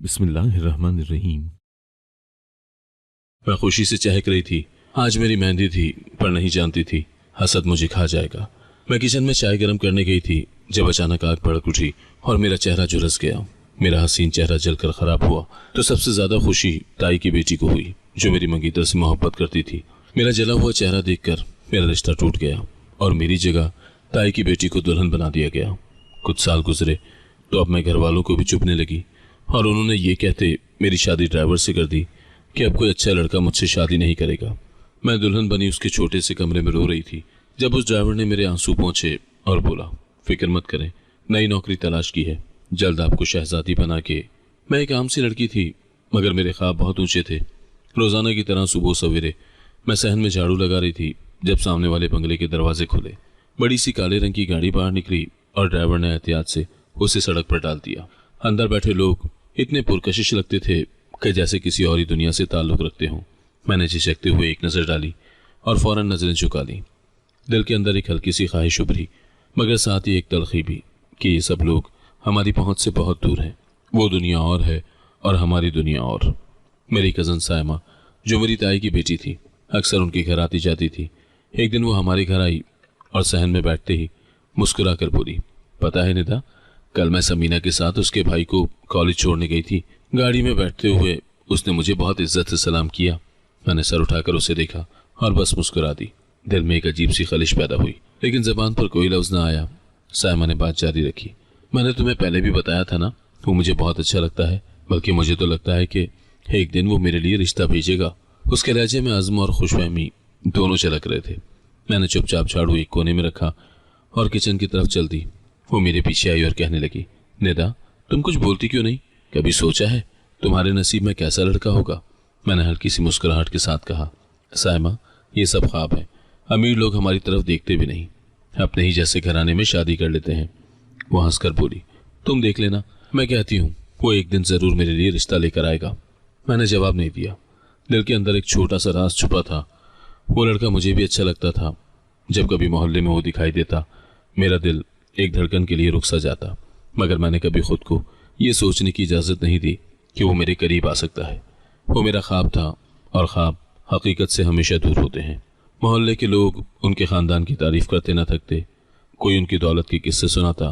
बिस्मिल्लाहिर्रहमानिर्रहीम। मैं खुशी से चहक रही थी। आज मेरी मेहंदी थी, पर नहीं जानती थी हसद मुझे खा जाएगा। मैं किचन में चाय गर्म करने गई थी जब अचानक आग भड़क उठी और मेरा चेहरा झुलस गया। मेरा हसीन चेहरा जलकर खराब हुआ तो सबसे ज्यादा खुशी ताई की बेटी को हुई, जो मेरी मंगीतर से मोहब्बत करती थी। मेरा जला हुआ चेहरा देखकर मेरा रिश्ता टूट गया और मेरी जगह ताई की बेटी को दुल्हन बना दिया गया। कुछ साल गुजरे तो अब मैं घर वालों को भी चुभने लगी और उन्होंने ये कहते मेरी शादी ड्राइवर से कर दी कि अब कोई अच्छा लड़का मुझसे शादी नहीं करेगा। मैं दुल्हन बनी उसके छोटे से कमरे में रो रही थी जब उस ड्राइवर ने मेरे आंसू पोंछे और बोला, फिक्र मत करें, नई नौकरी तलाश की है, जल्द आपको शहजादी बना के। मैं एक आम सी लड़की थी मगर मेरे ख्वाब बहुत ऊंचे थे। रोजाना की तरह सुबह सवेरे मैं सहन में झाड़ू लगा रही थी जब सामने वाले बंगले के दरवाजे खुले। बड़ी सी काले रंग की गाड़ी बाहर निकली और ड्राइवर ने एहतियात से उसे सड़क पर डाल दिया। अंदर बैठे लोग इतने पुरकशिश लगते थे कि जैसे किसी और ही दुनिया से ताल्लुक रखते हों। मैंने झिझकते हुए एक नज़र डाली और फौरन नजरें झुका ली। दिल के अंदर एक हल्की सी ख्वाहिश उभरी मगर साथ ही एक तलखी भी कि ये सब लोग हमारी पहुंच से बहुत दूर हैं। वो दुनिया और है और हमारी दुनिया और। मेरी कज़न सायमा, जो मेरी ताई की बेटी थी, अक्सर उनके घर आती जाती थी। एक दिन वो हमारे घर आई और सहन में बैठते ही मुस्कुरा कर बोली, पता है निदा, कल मैं समीना के साथ उसके भाई को कॉलेज छोड़ने गई थी। गाड़ी में बैठते हुए उसने मुझे बहुत इज्जत से सलाम किया। मैंने सर उठाकर उसे देखा और बस मुस्कुरा दी। दिल में एक अजीब सी खलिश पैदा हुई लेकिन जबान पर कोई लफ्ज ना आया। सायमा ने बात जारी रखी, मैंने तुम्हें पहले भी बताया था ना, वो मुझे बहुत अच्छा लगता है, बल्कि मुझे तो लगता है कि एक दिन वो मेरे लिए रिश्ता भेजेगा। उसके लहजे में अज़्म और खुशफहमी दोनों झलक रहे थे। मैंने चुपचाप झाड़ू एक कोने में रखा और किचन की तरफ चल दी। वो मेरे पीछे आई और कहने लगी, निदा, तुम कुछ बोलती क्यों नहीं? कभी सोचा है तुम्हारे नसीब में कैसा लड़का होगा? मैंने हल्की सी मुस्कुराहट के साथ कहा, सायमा, ये सब ख्वाब है। अमीर लोग हमारी तरफ देखते भी नहीं, अपने ही जैसे घराने में शादी कर लेते हैं। वो हंसकर बोली, तुम देख लेना, मैं कहती हूँ वो एक दिन जरूर मेरे लिए रिश्ता लेकर आएगा। मैंने जवाब नहीं दिया। दिल के अंदर एक छोटा सा राज छुपा था। वो लड़का मुझे भी अच्छा लगता था। जब कभी मोहल्ले में वो दिखाई देता मेरा दिल एक धड़कन के लिए रुक सा जाता, मगर मैंने कभी खुद को ये सोचने की इजाज़त नहीं दी कि वो मेरे करीब आ सकता है। वो मेरा ख्वाब था और ख्वाब हकीकत से हमेशा दूर होते हैं। मोहल्ले के लोग उनके ख़ानदान की तारीफ करते ना थकते। कोई उनकी दौलत के किस्से सुनाता,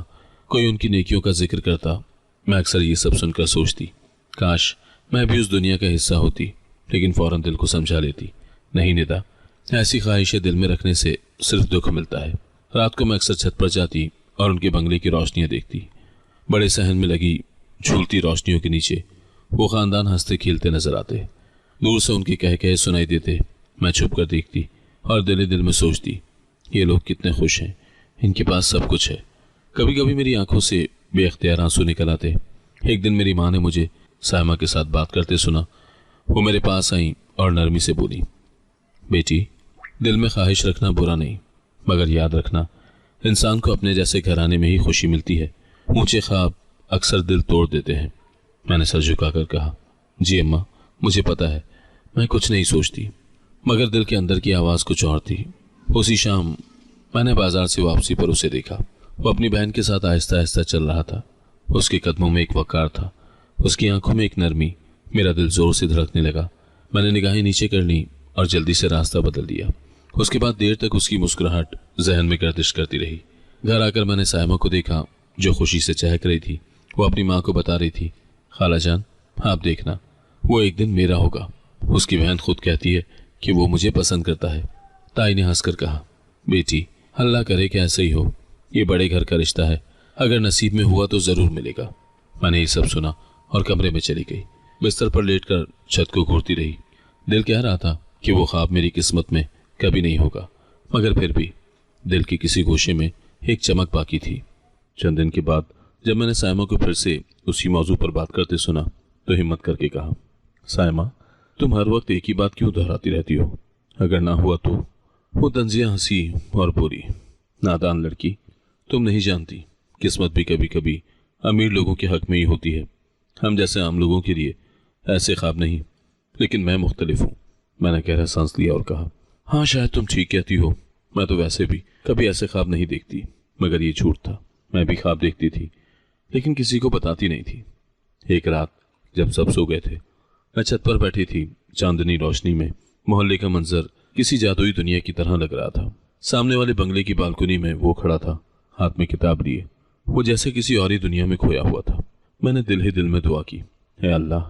कोई उनकी नेकियों का जिक्र करता। मैं अक्सर ये सब सुनकर सोचती, काश मैं भी उस दुनिया का हिस्सा होती, लेकिन फ़ौरन दिल को समझा लेती, नहीं निदा, ऐसी ख्वाहिशें दिल में रखने से सिर्फ दुख मिलता है। रात को मैं अक्सर छत पर जाती और उनके बंगले की रोशनियां देखती। बड़े सहन में लगी झूलती रोशनियों के नीचे वो खानदान हंसते खेलते नजर आते। दूर से उनके कह कहे सुनाई देते। मैं छुप कर देखती और दिल ही दिल में सोचती, ये लोग कितने खुश हैं, इनके पास सब कुछ है। कभी कभी मेरी आंखों से बेअख्तियार आंसू निकल आते। एक दिन मेरी माँ ने मुझे सायमा के साथ बात करते सुना। वो मेरे पास आई और नरमी से बोली, बेटी, दिल में ख्वाहिश रखना बुरा नहीं, मगर याद रखना, इंसान को अपने जैसे घराने में ही खुशी मिलती है। ऊंचे ख्वाब अक्सर दिल तोड़ देते हैं। मैंने सर झुकाकर कहा, जी अम्मा, मुझे पता है, मैं कुछ नहीं सोचती, मगर दिल के अंदर की आवाज़ कुछ और थी। उसी शाम मैंने बाजार से वापसी पर उसे देखा। वो अपनी बहन के साथ आहिस्ता आहिस्ता चल रहा था। उसके कदमों में एक वक़ार था, उसकी आंखों में एक नरमी। मेरा दिल जोर से धड़कने लगा। मैंने निगाहें नीचे कर ली और जल्दी से रास्ता बदल दिया। उसके बाद देर तक उसकी मुस्कुराहट जहन में गर्दिश करती रही। घर आकर मैंने सायमा को देखा, जो खुशी से चहक रही थी। वो अपनी माँ को बता रही थी, खाला जान, आप देखना, वो एक दिन मेरा होगा। उसकी बहन खुद कहती है कि वो मुझे पसंद करता है। ताई ने हंसकर कहा, बेटी, अल्लाह करे कि ऐसे ही हो, ये बड़े घर का रिश्ता है, अगर नसीब में हुआ तो ज़रूर मिलेगा। मैंने ये सब सुना और कमरे में चली गई। बिस्तर पर लेटकर छत को घूरती रही। दिल कह रहा था कि वो ख्वाब मेरी किस्मत में कभी नहीं होगा, मगर फिर भी दिल के किसी गोशे में एक चमक बाकी थी। चंद दिन के बाद जब मैंने सायमा को फिर से उसी मौजू पर बात करते सुना तो हिम्मत करके कहा, सायमा, तुम हर वक्त एक ही बात क्यों दोहराती रहती हो? अगर ना हुआ तो? वो तंजिया हंसी और बोली, नादान लड़की, तुम नहीं जानती, किस्मत भी कभी कभी अमीर लोगों के हक में ही होती है। हम जैसे आम लोगों के लिए ऐसे ख्वाब नहीं, लेकिन मैं मुख्तलिफ हूँ। मैंने गहरा सांस लिया और कहा, हाँ, शायद तुम ठीक कहती हो, मैं तो वैसे भी कभी ऐसे ख्वाब नहीं देखती, मगर ये झूठ था। मैं भी ख्वाब देखती थी, लेकिन किसी को बताती नहीं थी। एक रात जब सब सो गए थे। मैं छत पर बैठी थी। चांदनी रोशनी में मोहल्ले का मंजर किसी जादुई दुनिया की तरह लग रहा था। सामने वाले बंगले की बालकनी में वो खड़ा था, हाथ में किताब लिए। वो जैसे किसी और ही दुनिया में खोया हुआ था। मैंने दिल ही दिल में दुआ की, हे अल्लाह,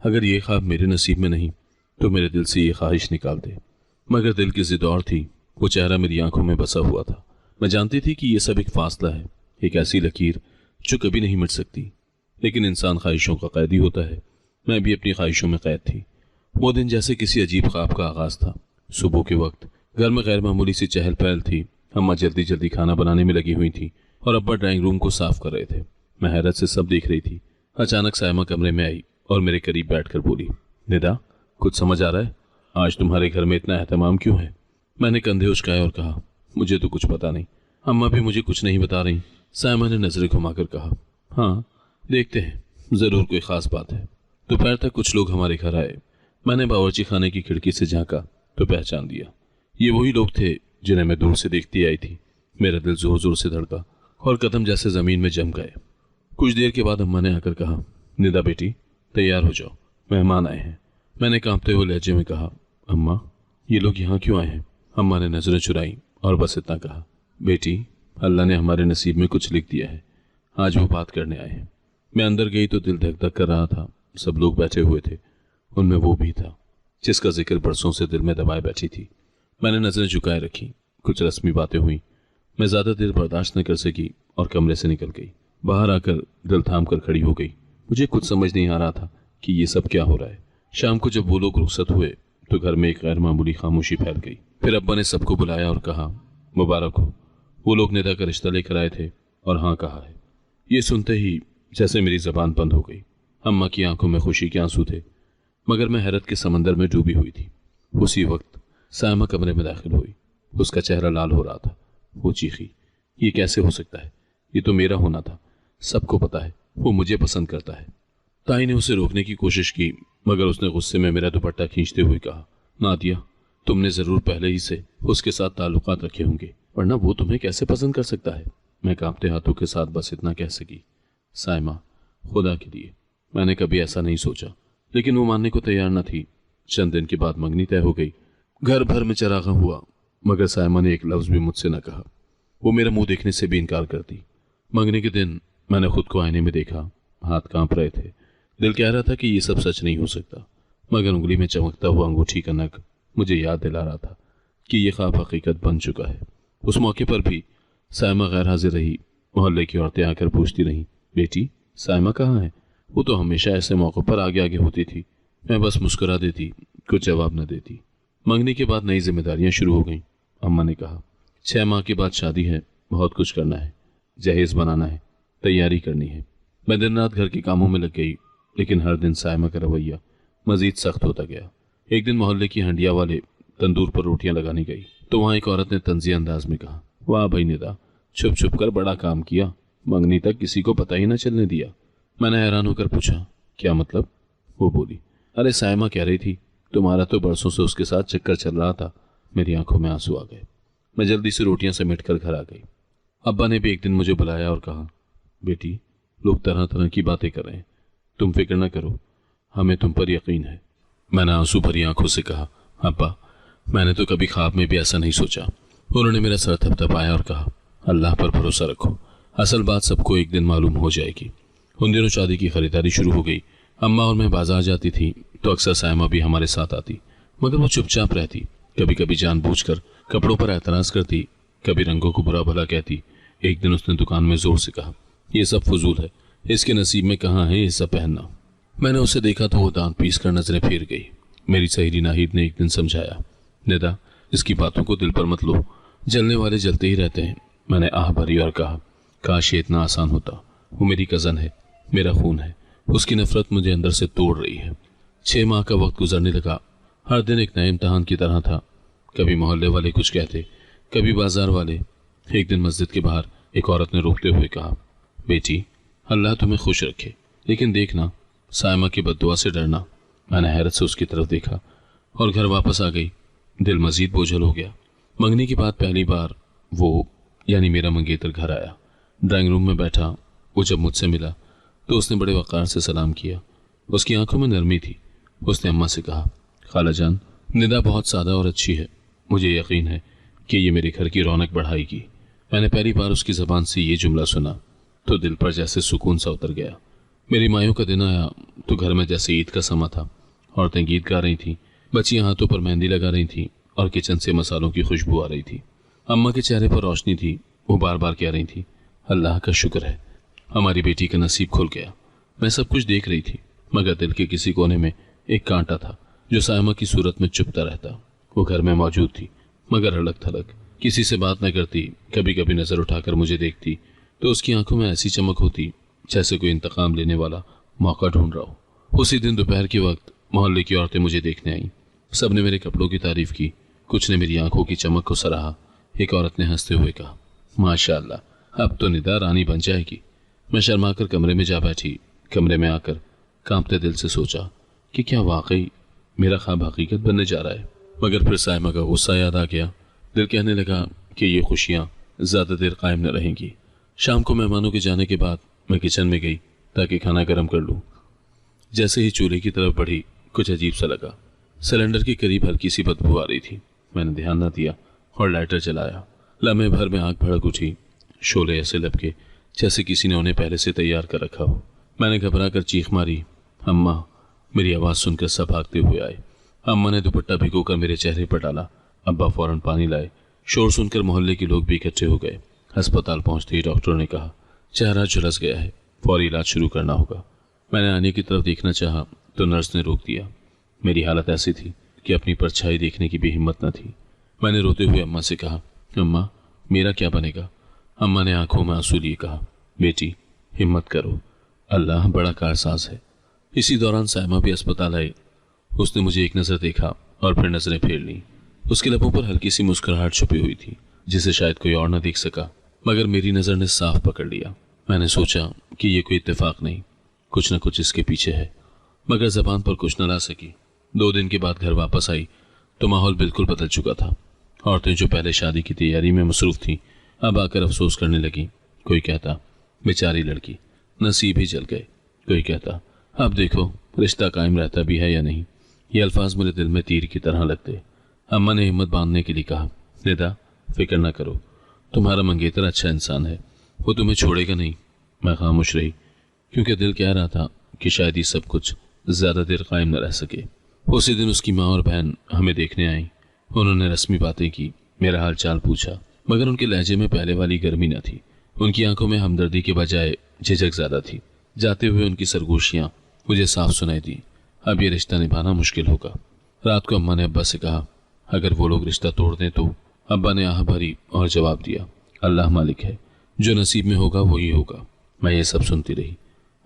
अगर ये ख्वाब मेरे नसीब में नहीं तो मेरे दिल से ये ख्वाहिश निकाल दे। मगर दिल की जिद और थी। वो चेहरा मेरी आंखों में बसा हुआ था। मैं जानती थी कि ये सब एक फासला है, एक ऐसी लकीर जो कभी नहीं मिट सकती। लेकिन इंसान ख्वाहिशों का कैदी होता है। मैं भी अपनी ख्वाहिशों में कैद थी। वो दिन जैसे किसी अजीब ख्वाब का आगाज था। सुबह के वक्त घर में गैर मामूली सी चहल पहल थी। अम्मा जल्दी जल्दी खाना बनाने में लगी हुई थी और अब्बा ड्राइंग रूम को साफ कर रहे थे। मैं हैरत से सब देख रही थी। अचानक सायमा कमरे में आई और मेरे करीब बैठकर बोली, निदा, कुछ समझ आ रहा है? आज तुम्हारे घर में इतना एहतमाम क्यों है? मैंने कंधे उचकाए और कहा, मुझे तो कुछ पता नहीं। अम्मा भी मुझे कुछ नहीं बता रही। सायमा ने नजरें घुमाकर कहा, हाँ, देखते हैं, जरूर कोई खास बात है। दोपहर तक कुछ लोग हमारे घर आए। मैंने बावर्ची खाने की खिड़की से झांका तो पहचान दिया। ये वही लोग थे जिन्हें मैं दूर से देखती आई थी। मेरा दिल जोर जोर से धड़का और कदम जैसे जमीन में जम गए। कुछ देर के बाद अम्मा ने आकर कहा, निदा बेटी, तैयार हो जाओ, मेहमान आए हैं। मैंने कांपते हुए लहजे में कहा, अम्मा, ये लोग यहाँ क्यों आए हैं? अम्मा ने नजरें चुराई और बस इतना कहा, बेटी, अल्लाह ने हमारे नसीब में कुछ लिख दिया है, आज वो बात करने आए हैं। मैं अंदर गई तो दिल धक धक कर रहा था। सब लोग बैठे हुए थे। उनमें वो भी था जिसका जिक्र बरसों से दिल में दबाए बैठी थी। मैंने नजरें झुकाए रखी। कुछ रस्मी बातें हुई। मैं ज्यादा देर बर्दाश्त न कर सकी और कमरे से निकल गई। बाहर आकर दिल थाम कर खड़ी हो गई। मुझे कुछ समझ नहीं आ रहा था कि ये सब क्या हो रहा है। शाम को जब वो लोग रुखसत हुए तो घर में एक गैर मामूली खामोशी फैल गई। फिर अब्बा ने सबको बुलाया और कहा, मुबारक हो, वो लोग निदा का रिश्ता लेकर आए थे और हाँ कहा है। ये सुनते ही जैसे मेरी जबान बंद हो गई। अम्मा की आंखों में खुशी के आंसू थे, मगर मैं हैरत के समंदर में डूबी हुई थी। उसी वक्त सायमा कमरे में दाखिल हुई। उसका चेहरा लाल हो रहा था। वो चीखी, ये कैसे हो सकता है? ये तो मेरा होना था। सबको पता है वो मुझे पसंद करता है। ताई ने उसे रोकने की कोशिश की, मगर उसने गुस्से में मेरा दुपट्टा खींचते हुए कहा, नादिया, तुमने जरूर पहले ही से उसके साथ ताल्लुकात रखे होंगे, वरना वो तुम्हें कैसे पसंद कर सकता है? मैं कांपते हाथों के साथ बस इतना कह सकी, सायमा, खुदा के लिए, मैंने कभी ऐसा नहीं सोचा। लेकिन वो मानने को तैयार न थी। चंद दिन के बाद मंगनी तय हो गई। घर भर में चरागा हुआ, मगर सायमा ने एक लफ्ज भी मुझसे न कहा। वो मेरा मुंह देखने से भी इनकार कर दी। मंगनी के दिन मैंने खुद को आईने में देखा। हाथ कांप रहे थे। दिल कह रहा था कि ये सब सच नहीं हो सकता, मगर उंगली में चमकता हुआ अंगूठी का नग मुझे याद दिला रहा था कि ये ख्वाब हकीकत बन चुका है। उस मौके पर भी सायमा गैर हाजिर रही। मोहल्ले की औरतें आकर पूछती रहीं, बेटी, सायमा कहाँ है? वो तो हमेशा ऐसे मौक़ों पर आगे आगे होती थी। मैं बस मुस्कुरा देती, कुछ जवाब न देती। मंगनी के बाद नई जिम्मेदारियां शुरू हो गईं। अम्मा ने कहा, 6 माह के बाद शादी है, बहुत कुछ करना है, जहेज बनाना है, तैयारी करनी है। मैं दिन रात घर के कामों में लग गई, लेकिन हर दिन सायमा का रवैया मजीद सख्त होता गया। एक दिन मोहल्ले की हंडिया वाले तंदूर पर रोटियां लगाने गई तो वहां एक औरत ने तंज़िया अंदाज में कहा, वाह भाई निदा, छुप छुप कर बड़ा काम किया, मंगनी तक किसी को पता ही न चलने दिया। मैंने हैरान होकर पूछा, क्या मतलब? वो बोली, अरे सायमा कह रही थी तुम्हारा तो बरसों से उसके साथ चक्कर चल रहा था। मेरी आंखों में आंसू आ गए। मैं जल्दी से रोटियां समेट कर घर आ गई। अब्बा ने भी एक दिन मुझे बुलाया और कहा, बेटी, लोग तरह तरह की बातें कर रहे हैं, तुम फिक्र न करो, हमें तुम पर यकीन है। मैंने आंसू भरी आंखों से कहा, अब्बा, मैंने तो कभी ख्वाब में भी ऐसा नहीं सोचा। उन्होंने मेरा सर थपथपाया और कहा, अल्लाह पर भरोसा रखो, असल बात सबको एक दिन मालूम हो जाएगी। उन दिनों शादी की खरीदारी शुरू हो गई। अम्मा और मैं बाजार जाती थी तो अक्सर सायमा भी हमारे साथ आती, मगर वो चुपचाप रहती। कभी कभी जानबूझकर कपड़ों पर एतराज करती, कभी रंगों को बुरा भला कहती। एक दिन उसने दुकान में जोर से कहा, ये सब फजूल है, इसके नसीब में कहाँ है ये सब पहनना। मैंने उसे देखा तो वो दांत पीस कर नजरें फेर गई। मेरी सहेली नाहिद ने एक दिन समझाया, निदा, इसकी बातों को दिल पर मत लो, जलने वाले जलते ही रहते हैं। मैंने आह भरी और कहा, काश ये इतना आसान होता। वो मेरी कज़न है, मेरा खून है, उसकी नफरत मुझे अंदर से तोड़ रही है। 6 माह का वक्त गुजरने लगा। हर दिन एक नए इम्तहान की तरह था। कभी मोहल्ले वाले कुछ कहते, कभी बाजार वाले। एक दिन मस्जिद के बाहर एक औरत ने रोकते हुए कहा, बेटी, अल्लाह तुम्हें खुश रखे, लेकिन देखना, सायमा की बद्दुआ से डरना। मैंने हैरत से उसकी तरफ देखा और घर वापस आ गई। दिल मजीद बोझल हो गया। मंगनी के बाद पहली बार वो यानी मेरा मंगेतर घर आया। ड्राइंग रूम में बैठा। वो जब मुझसे मिला तो उसने बड़े वक़ार से सलाम किया। उसकी आंखों में नरमी थी। उसने अम्मा से कहा, खाला जान, निदा बहुत सादा और अच्छी है। मुझे यकीन है कि ये मेरे घर की रौनक बढ़ाएगी। मैंने पहली बार उसकी ज़बान से ये जुमला सुना तो दिल पर जैसे सुकून सा उतर गया। मेरी मायों का दिन आया तो घर में जैसे ईद का समा था। औरतें गीत गा रही थीं, बच्चियां हाथों पर मेहंदी लगा रही थीं और किचन से मसालों की खुशबू आ रही थी। अम्मा के चेहरे पर रोशनी थी। वो बार बार कह रही थी, अल्लाह का शुक्र है, हमारी बेटी का नसीब खुल गया। मैं सब कुछ देख रही थी, मगर दिल के किसी कोने में एक कांटा था जो सायमा की सूरत में चुभता रहता। वो घर में मौजूद थी, मगर अलग थलग, किसी से बात न करती। कभी कभी नजर उठाकर मुझे देखती तो उसकी आंखों में ऐसी चमक होती जैसे कोई इंतकाम लेने वाला मौका ढूंढ रहा हो। उसी दिन दोपहर के वक्त मोहल्ले की औरतें मुझे देखने आईं। सब ने मेरे कपड़ों की तारीफ की, कुछ ने मेरी आंखों की चमक को सराहा। एक औरत ने हंसते हुए कहा, माशाअल्लाह, अब तो निदा रानी बन जाएगी। मैं शर्माकर कमरे में जा बैठी। कमरे में आकर कांपते दिल से सोचा कि क्या वाकई मेरा ख्वाब हकीकत बनने जा रहा है। मगर फिर सायमा का गुस्सा याद आ गया। दिल कहने लगा कि ये खुशियां ज्यादा देर कायम न रहेंगी। शाम को मेहमानों के जाने के बाद मैं किचन में गई ताकि खाना गर्म कर लूं। जैसे ही चूल्हे की तरफ बढ़ी, कुछ अजीब सा लगा। सिलेंडर के करीब हल्की सी बदबू आ रही थी। मैंने ध्यान न दिया और लाइटर जलाया। लम्हे भर में आग भड़क उठी। शोले ऐसे लपके जैसे किसी ने उन्हें पहले से तैयार कर रखा हो। मैंने घबरा कर चीख मारी, अम्मा। मेरी आवाज़ सुनकर सब भागते हुए आए। अम्मा ने दुपट्टा भिगोकर मेरे चेहरे पर डाला। अब्बा फौरन पानी लाए। शोर सुनकर मोहल्ले के लोग भी इकट्ठे हो गए। अस्पताल पहुंचते ही डॉक्टर ने कहा, चेहरा झुलस गया है, फौरी इलाज शुरू करना होगा। मैंने आने की तरफ देखना चाहा तो नर्स ने रोक दिया। मेरी हालत ऐसी थी कि अपनी परछाई देखने की भी हिम्मत न थी। मैंने रोते हुए अम्मा से कहा, अम्मा, मेरा क्या बनेगा? अम्मा ने आंखों में आंसू लिए कहा, बेटी, हिम्मत करो, अल्लाह बड़ा कारसाज है। इसी दौरान सायमा भी अस्पताल आई। उसने मुझे एक नज़र देखा और फिर नजरें फेर ली। उसके लबों पर हल्की सी मुस्कुराहट छुपी हुई थी जिसे शायद कोई और न देख सका, मगर मेरी नज़र ने साफ पकड़ लिया। मैंने सोचा कि ये कोई इत्तेफाक नहीं, कुछ न कुछ इसके पीछे है, मगर जबान पर कुछ न ला सकी। 2 दिन के बाद घर वापस आई तो माहौल बिल्कुल बदल चुका था। औरतें जो पहले शादी की तैयारी में मसरूफ थीं, अब आकर अफसोस करने लगी। कोई कहता, बेचारी लड़की, नसीब ही जल गए। कोई कहता, अब देखो रिश्ता कायम रहता भी है या नहीं। ये अल्फाज मेरे दिल में तीर की तरह लगते। अम्मा ने हिम्मत बांधने के लिए कहा, निदा, फिक्र न करो, तुम्हारा मंगेतर अच्छा इंसान है, वो तुम्हें छोड़ेगा नहीं। मैं खामोश रही क्योंकि दिल कह रहा था कि शायद ये सब कुछ ज्यादा देर कायम न रह सके। उसी दिन उसकी माँ और बहन हमें देखने आई। उन्होंने रस्मी बातें की, मेरा हाल चाल पूछा, मगर उनके लहजे में पहले वाली गर्मी न थी। उनकी आंखों में हमदर्दी के बजाय झिझक ज्यादा थी। जाते हुए उनकी सरगोशियां मुझे साफ सुनाई दी। अब ये रिश्ता निभाना मुश्किल होगा। रात को अम्मा ने अब्बा से कहा, अगर वो लोग रिश्ता तोड़ दें तो? अब्बा ने आह भरी और जवाब दिया, अल्लाह मालिक है, जो नसीब में होगा वही होगा। मैं ये सब सुनती रही,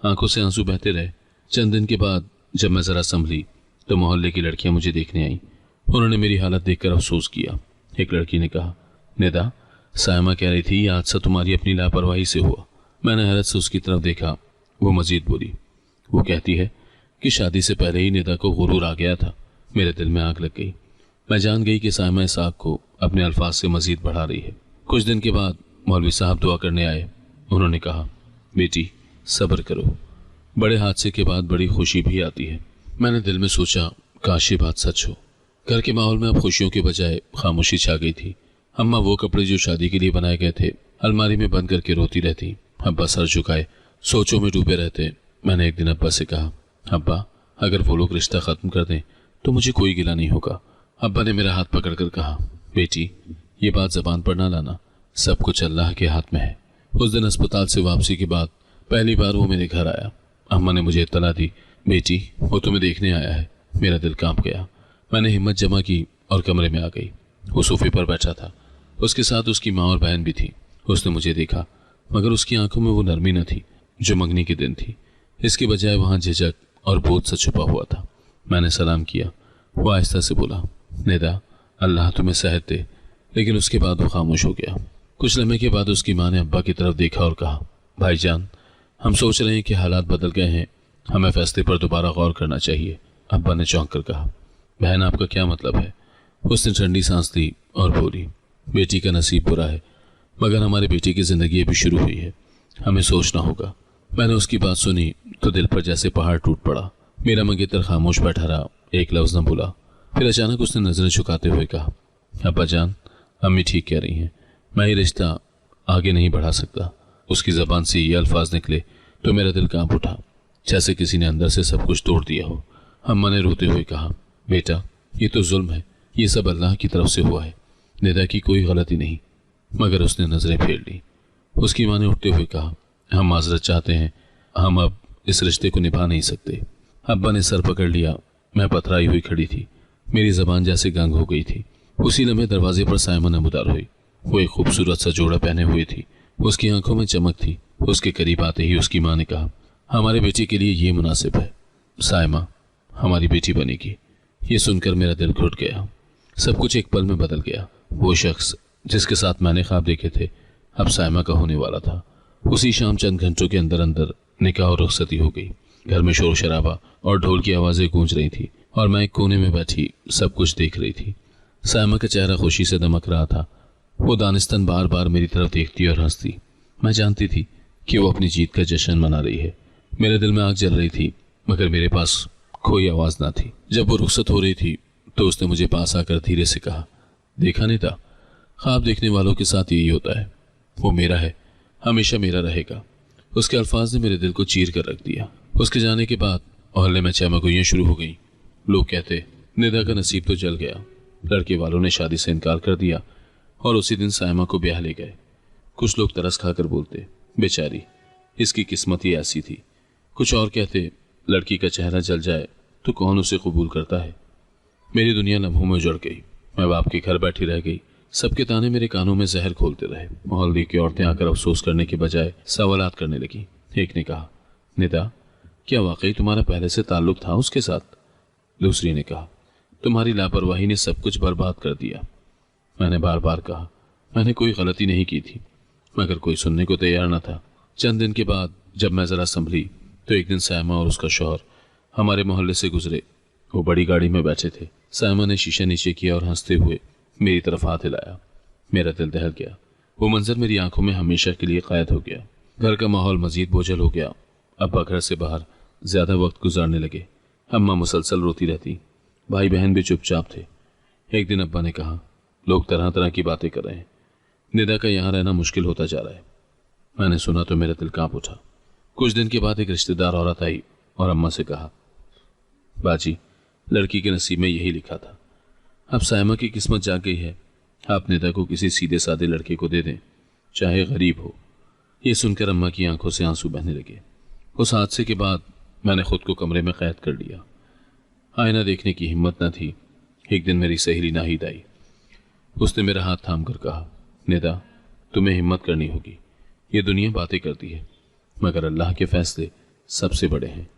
आंखों से आंसू बहते रहे। चंद दिन के बाद जब मैं जरा संभली तो मोहल्ले की लड़कियां मुझे देखने आईं। उन्होंने मेरी हालत देखकर अफसोस किया। एक लड़की ने कहा, निदा, सायमा कह रही थी ये हादसा तुम्हारी अपनी लापरवाही से हुआ। मैंने हैरत से उसकी तरफ देखा। वो मजीद बोली, वो कहती है कि शादी से पहले ही निदा को गुरूर आ गया था। मेरे दिल में आग लग गई। मैं जान गई कि सायमा इस आग को अपने अल्फाज से मजीद बढ़ा रही है। कुछ दिन के बाद मौलवी साहब दुआ करने आए। उन्होंने कहा, बेटी, सब्र करो, बड़े हादसे के बाद बड़ी खुशी भी आती है। मैंने दिल में सोचा, काश ये बात सच हो। घर के माहौल में अब खुशियों के बजाय खामोशी छा गई थी। अम्मा वो कपड़े जो शादी के लिए बनाए गए थे अलमारी में बंद करके रोती रहती। अब्बा सर झुकाए सोचों में डूबे रहते। मैंने एक दिन अब्बा से कहा, अब्बा, अगर वो लोग रिश्ता खत्म कर दें तो मुझे कोई गिला नहीं होगा। अब्बा ने मेरा हाथ पकड़कर कहा, बेटी, ये बात जबान पर ना लाना, सब कुछ अल्लाह के हाथ में है। उस दिन अस्पताल से वापसी के बाद पहली बार वो मेरे घर आया। अम्मा ने मुझे इत्तला दी, बेटी, वो तुम्हें देखने आया है। मेरा दिल कांप गया। मैंने हिम्मत जमा की और कमरे में आ गई। वो सोफे पर बैठा था, उसके साथ उसकी माँ और बहन भी थी। उसने मुझे देखा, मगर उसकी आंखों में वो नरमी न थी जो मंगनी के दिन थी। इसके बजाय वहां झिझक और बोझ सा छुपा हुआ था। मैंने सलाम किया। वो आहिस्ता से बोला, निदा, अल्लाह तुम्हें सेहत दे। लेकिन उसके बाद वो खामोश हो गया। कुछ लम्हे के बाद उसकी माँ ने अब्बा की तरफ देखा और कहा, भाईजान, हम सोच रहे हैं कि हालात बदल गए हैं, हमें फैसले पर दोबारा गौर करना चाहिए। अब्बा ने चौंक कर कहा, बहन, आपका क्या मतलब है? उसने ठंडी सांस ली और बोली, बेटी का नसीब बुरा है, मगर हमारी बेटी की जिंदगी अभी शुरू हुई है, हमें सोचना होगा। मैंने उसकी बात सुनी तो दिल पर जैसे पहाड़ टूट पड़ा। मेरा मंगेतर खामोश बैठा रहा, एक लफ्ज न बोला। फिर अचानक उसने नजरें झुकाते हुए कहा, अब्बा जान, अम्मी ठीक कह रही हैं, मैं ये रिश्ता आगे नहीं बढ़ा सकता। उसकी जबान से ये अल्फाज निकले तो मेरा दिल कांप उठा, जैसे किसी ने अंदर से सब कुछ तोड़ दिया हो। अम्मा ने रोते हुए कहा, बेटा ये तो जुल्म है, ये सब अल्लाह की तरफ से हुआ है, निदा की कोई गलती नहीं। मगर उसने नजरें फेर ली। उसकी माँ ने उठते हुए कहा, हम माजरत चाहते हैं, हम अब इस रिश्ते को निभा नहीं सकते। अब्बा ने सर पकड़ लिया। मैं पथराई हुई खड़ी थी, मेरी जबान जैसे गंग हो गई थी। उसी लम्हे दरवाजे पर सायमा नमूदार हुई। वो एक खूबसूरत सा जोड़ा पहने हुई थी, उसकी आंखों में चमक थी। उसके करीब आते ही उसकी माँ ने कहा, हमारे बेटे के लिए ये मुनासिब है, सायमा हमारी बेटी बनेगी। ये सुनकर मेरा दिल घुट गया। सब कुछ एक पल में बदल गया। वो शख्स जिसके साथ मैंने ख्वाब देखे थे अब सायमा का होने वाला था। उसी शाम चंद घंटों के अंदर अंदर निकाह और रुखसती हो गई। घर में शोर शराबा और ढोल की आवाजें गूंज रही थी और मैं एक कोने में बैठी सब कुछ देख रही थी। सायमा का चेहरा खुशी से दमक रहा था। वो दानिस्तन बार बार मेरी तरफ देखती और हंसती। मैं जानती थी कि वो अपनी जीत का जश्न मना रही है। मेरे दिल में आग जल रही थी, मगर मेरे पास कोई आवाज ना थी। जब वो रुखसत हो रही थी तो उसने मुझे पास आकर धीरे से कहा, देखा नहीं था, ख्वाब देखने वालों के साथ यही होता है। वो मेरा है, हमेशा मेरा रहेगा। उसके अल्फाज ने मेरे दिल को चीर कर रख दिया। उसके जाने के बाद मोहल्ले में चमगोइयाँ शुरू हो गई। लोग कहते, निदा का नसीब तो जल गया, लड़के वालों ने शादी से इनकार कर दिया और उसी दिन सायमा को ब्याह ले गए। कुछ लोग तरस खाकर बोलते, बेचारी इसकी किस्मत ही ऐसी थी। कुछ और कहते, लड़की का चेहरा जल जाए तो कौन उसे कबूल करता है। मेरी दुनिया लम्हों में उजड़ गई। मैं बाप के घर बैठी रह गई। सबके ताने मेरे कानों में जहर खोलते रहे। मोहल्ले की औरतें आकर अफसोस करने के बजाय सवालात करने लगी। एक ने कहा, निदा क्या वाकई तुम्हारा पहले से ताल्लुक था उसके साथ? दूसरी ने कहा, तुम्हारी लापरवाही ने सब कुछ बर्बाद कर दिया। मैंने बार बार कहा, मैंने कोई गलती नहीं की थी, मगर कोई सुनने को तैयार न था। चंद दिन के बाद जब मैं जरा संभली तो एक दिन सायमा और उसका शौहर हमारे मोहल्ले से गुजरे। वो बड़ी गाड़ी में बैठे थे। सायमा ने शीशा नीचे किया और हंसते हुए मेरी तरफ हाथ हिलाया। मेरा दिल दहल गया। वो मंजर मेरी आंखों में हमेशा के लिए कैद हो गया। घर का माहौल मजीद बोझल हो गया। अब्बा घर से बाहर ज्यादा वक्त गुजारने लगे। अम्मा मुसलसल रोती रहती। भाई बहन भी चुपचाप थे। एक दिन अब्बा ने कहा, लोग तरह तरह की बातें कर रहे हैं, निदा का यहाँ रहना मुश्किल होता जा रहा है। मैंने सुना तो मेरा दिल कांप उठा। कुछ दिन के बाद एक रिश्तेदार औरत आई और अम्मा से कहा, बाजी लड़की के नसीब में यही लिखा था, अब सायमा की किस्मत जाग गई है। आप निदा को किसी सीधे साधे लड़के को दे दें, चाहे गरीब हो। ये सुनकर अम्मा की आंखों से आंसू बहने लगे। उस हादसे के बाद मैंने खुद को कमरे में कैद कर लिया। आईना देखने की हिम्मत न थी। एक दिन मेरी सहेली नाहिद आई। उसने मेरा हाथ थाम कर कहा, निदा तुम्हें हिम्मत करनी होगी। ये दुनिया बातें करती है, मगर अल्लाह के फैसले सबसे बड़े हैं।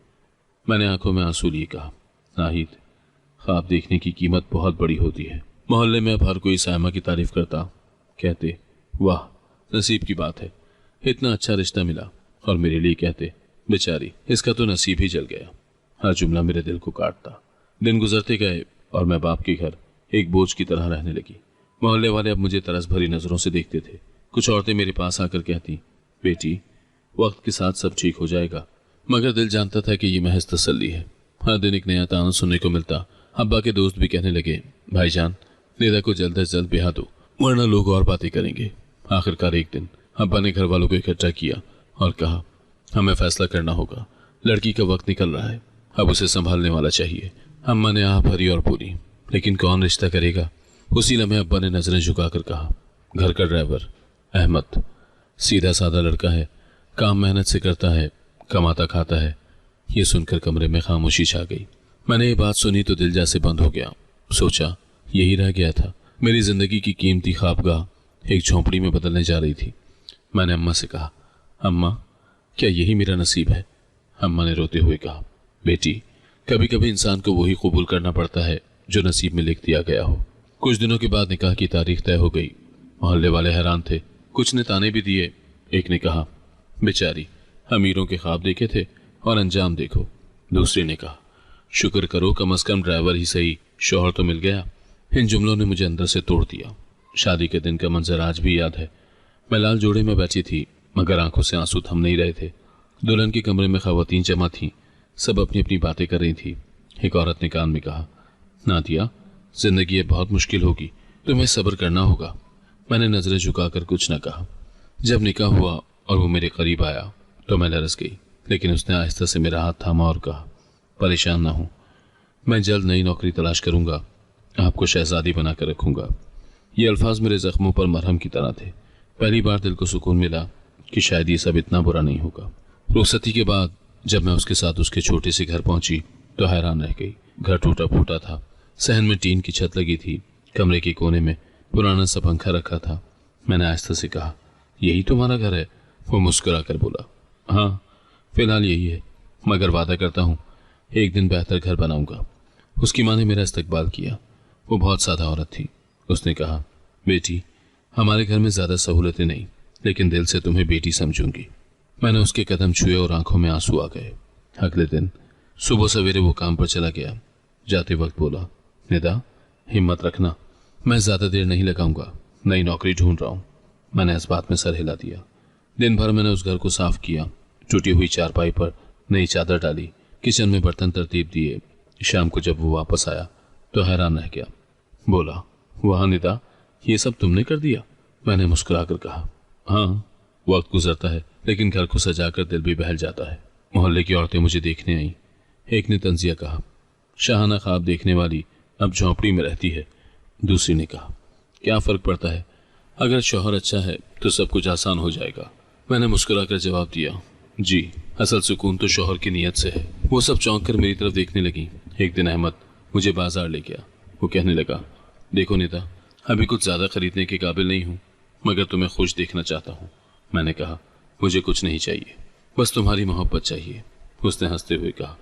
मैंने आंखों में आंसू लिए कहा, नाहिद ख्वाब देखने की कीमत बहुत बड़ी होती है। मोहल्ले में अब हर कोई सायमा की तारीफ करता। कहते, वाह नसीब की बात है, इतना अच्छा रिश्ता मिला। और मेरे लिए कहते, बेचारी इसका तो नसीब ही जल गया। हर जुमला मेरे दिल को काटता। दिन गुजरते गए और मैं बाप के घर एक बोझ की तरह रहने लगी। मोहल्ले वाले अब मुझे तरस भरी नजरों से देखते थे। कुछ औरतें मेरे पास आकर कहती, बेटी वक्त के साथ सब ठीक हो जाएगा। मगर दिल जानता था कि ये महज तसल्ली है। हर दिन एक नया ताना सुनने को मिलता। अब्बा के दोस्त भी कहने लगे, भाईजान निदा को जल्द से जल्द ब्याह दो, वरना लोग और बातें करेंगे। आखिरकार एक दिन अब्बा ने घर वालों को इकट्ठा किया और कहा, हमें फैसला करना होगा। लड़की का वक्त निकल रहा है, अब उसे संभालने वाला चाहिए। अम्मा ने आह भरी और बोली, लेकिन कौन रिश्ता करेगा? उसी लम्हे अब्बा ने नजरें झुकाकर कहा, घर का ड्राइवर अहमद, सीधा साधा लड़का है, काम मेहनत से करता है, कमाता खाता है। ये सुनकर कमरे में खामोशी छा गई। मैंने ये बात सुनी तो दिल जैसे बंद हो गया। सोचा यही रह गया था। मेरी जिंदगी की कीमती ख्वाबगाह एक झोंपड़ी में बदलने जा रही थी। मैंने अम्मा से कहा, अम्मा क्या यही मेरा नसीब है? अम्मा ने रोते हुए कहा, बेटी कभी कभी इंसान को वही कबूल करना पड़ता है जो नसीब में लिख दिया गया हो। कुछ दिनों के बाद निकाह की तारीख तय हो गई। मोहल्ले वाले हैरान थे। कुछ ने ताने भी दिए। एक ने कहा, बेचारी अमीरों के ख्वाब देखे थे और अंजाम देखो। दूसरे ने कहा, शुक्र करो कम से कम ड्राइवर ही सही, शौहर तो मिल गया। इन जुमलों ने मुझे अंदर से तोड़ दिया। शादी के दिन का मंजर आज भी याद है। मैं लाल जोड़े में बैठी थी, मगर आंखों से आंसू थम नहीं रहे थे। दुल्हन के कमरे में खवातीन जमा थीं। सब अपनी अपनी बातें कर रही थी। एक औरत ने कान में कहा, नादिया, जिंदगी अब बहुत मुश्किल होगी, तुम्हें सब्र करना होगा। मैंने नजरें झुकाकर कुछ न कहा। जब निकाह हुआ और वो मेरे करीब आया तो मैं लरस गई, लेकिन उसने आहिस्ता से मेरा हाथ थामा और कहा, परेशान ना हो, मैं जल्द नई नौकरी तलाश करूंगा, आपको शहजादी बनाकर रखूंगा। ये अल्फाज मेरे जख्मों पर मरहम की तरह थे। पहली बार दिल को सुकून मिला कि शायद ये सब इतना बुरा नहीं होगा। रुखसती के बाद जब मैं उसके साथ उसके छोटे से घर पहुंची तो हैरान रह गई। घर टूटा फूटा था, सहन में टीन की छत लगी थी, कमरे के कोने में पुराना सा पंखा रखा था। मैंने आहिस्ता से कहा, यही तुम्हारा घर है? वो मुस्कुरा कर बोला, हाँ फिलहाल यही है, मगर वादा करता हूँ एक दिन बेहतर घर बनाऊंगा। उसकी माँ ने मेरा इस्तकबाल किया। वो बहुत सादा औरत थी। उसने कहा, बेटी, हमारे घर में ज्यादा सहूलतें नहीं, लेकिन दिल से तुम्हें बेटी समझूंगी। मैंने उसके कदम छुए और आंखों में आंसू आ गए। अगले दिन सुबह सवेरे वो काम पर चला गया। जाते वक्त बोला, निदा, हिम्मत रखना, मैं ज्यादा देर नहीं लगाऊंगा, नई नौकरी ढूंढ रहा हूं। मैंने इस बात में सर हिला दिया। दिन भर मैंने उस घर को साफ किया, टूटी हुई चारपाई पर नई चादर डाली, किचन में बर्तन तरतीब दिए। शाम को जब वो वापस आया तो हैरान रह गया। बोला, वाह निदा, ये सब तुमने कर दिया? मैंने मुस्कुराकर कहा, हाँ, वक्त गुजरता है लेकिन घर को सजाकर दिल भी बहल जाता है। मोहल्ले की औरतें मुझे देखने आईं। एक ने तंजिया कहा, शाहाना ख्वाब देखने वाली अब झोंपड़ी में रहती है। दूसरी ने कहा, क्या फर्क पड़ता है, अगर शौहर अच्छा है तो सब कुछ आसान हो जाएगा। मैंने मुस्कुराकर जवाब दिया, जी, असल सुकून तो शौहर की नीयत से है। वो सब चौंक कर मेरी तरफ देखने लगी। एक दिन अहमद मुझे बाजार ले गया। वो कहने लगा, देखो निदा, अभी कुछ ज्यादा खरीदने के काबिल नहीं हूँ, मगर तुम्हें खुश देखना चाहता हूँ। मैंने कहा, मुझे कुछ नहीं चाहिए, बस तुम्हारी मोहब्बत चाहिए। उसने हंसते हुए कहा,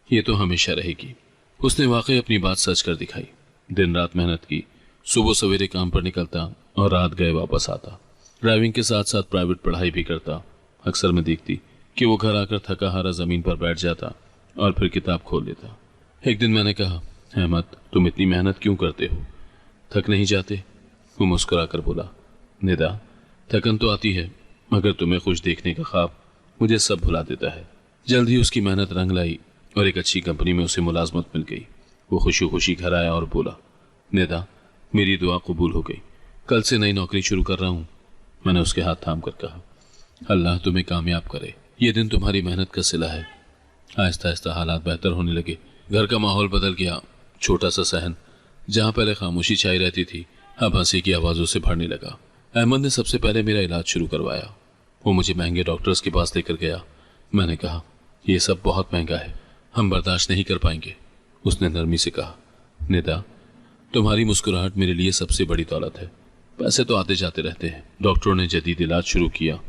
ये तो हमेशा रहेगी। उसने वाकई अपनी बात सच कर दिखाई। दिन रात मेहनत की, सुबह सवेरे काम पर निकलता और रात गए वापस आता। ड्राइविंग के साथ साथ प्राइवेट पढ़ाई भी करता। अक्सर मैं देखती कि वो घर आकर थका हारा जमीन पर बैठ जाता और फिर किताब खोल लेता। एक दिन मैंने कहा, अहमद, तुम इतनी मेहनत क्यों करते हो, थक नहीं जाते? वो मुस्कुरा कर बोला, निदा, थकन तो आती है, मगर तुम्हें खुश देखने का ख्वाब मुझे सब भुला देता है। जल्द ही उसकी मेहनत रंग लाई और एक अच्छी कंपनी में उसे मुलाजमत मिल गई। वो खुशी खुशी घर आया और बोला, निदा, मेरी दुआ कबूल हो गई, कल से नई नौकरी शुरू कर रहा हूँ। मैंने उसके हाथ थाम कर कहा, अल्लाह तुम्हें कामयाब करे, ये दिन तुम्हारी मेहनत का सिला है। आहिस्ता आहिस्ता हालात बेहतर होने लगे। घर का माहौल बदल गया। छोटा सा सहन जहाँ पहले खामोशी छाई रहती थी अब हंसी की आवाज़ों से भरने लगा। अहमद ने सबसे पहले मेरा इलाज शुरू करवाया। वो मुझे महंगे डॉक्टर्स के पास लेकर गया। मैंने कहा, यह सब बहुत महंगा है, हम बर्दाश्त नहीं कर पाएंगे। उसने नरमी से कहा, निदा, तुम्हारी मुस्कुराहट मेरे लिए सबसे बड़ी दौलत है, पैसे तो आते जाते रहते हैं। डॉक्टरों ने जदीद इलाज शुरू किया।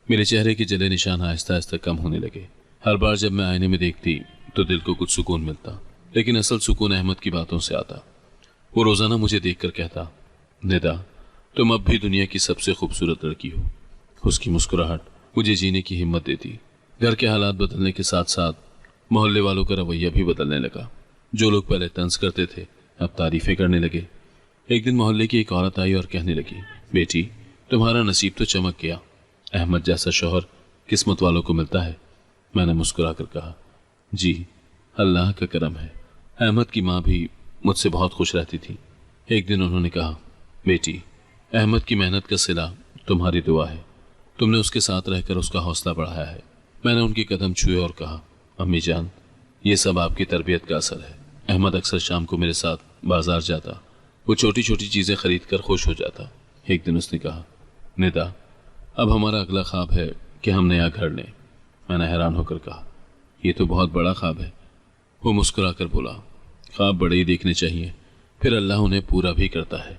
मेरे चेहरे के जले निशान आहिस्ता आहिस्ता कम होने लगे। हर बार जब मैं आईने में देखती तो दिल को कुछ सुकून मिलता, लेकिन असल सुकून अहमद की बातों से आता। वो रोजाना मुझे देखकर कहता, निदा, तुम अब भी दुनिया की सबसे खूबसूरत लड़की हो। उसकी मुस्कुराहट मुझे जीने की हिम्मत देती। घर के हालात बदलने के साथ साथ मोहल्ले वालों का रवैया भी बदलने लगा। जो लोग पहले तंज करते थे अब तारीफें करने लगे। एक दिन मोहल्ले की एक औरत आई और कहने लगी, बेटी, तुम्हारा नसीब तो चमक गया, अहमद जैसा शौहर किस्मत वालों को मिलता है। मैंने मुस्कुरा कर कहा, जी, अल्लाह का करम है। अहमद की माँ भी मुझसे बहुत खुश रहती थी। एक दिन उन्होंने कहा, बेटी, अहमद की मेहनत का सिला तुम्हारी दुआ है, तुमने उसके साथ रहकर उसका हौसला बढ़ाया है। मैंने उनके कदम छुए और कहा, अम्मी जान, ये सब आपकी तरबियत का असर है। अहमद अक्सर शाम को मेरे साथ बाजार जाता। वो छोटी छोटी चीज़ें खरीद कर खुश हो जाता। एक दिन उसने कहा, निदा, अब हमारा अगला ख्वाब है कि हम नया घर लें। मैंने हैरान होकर कहा, यह तो बहुत बड़ा ख्वाब है। वो मुस्कुरा कर बोला, ख्वाब बड़े ही देखने चाहिए, फिर अल्लाह उन्हें पूरा भी करता है।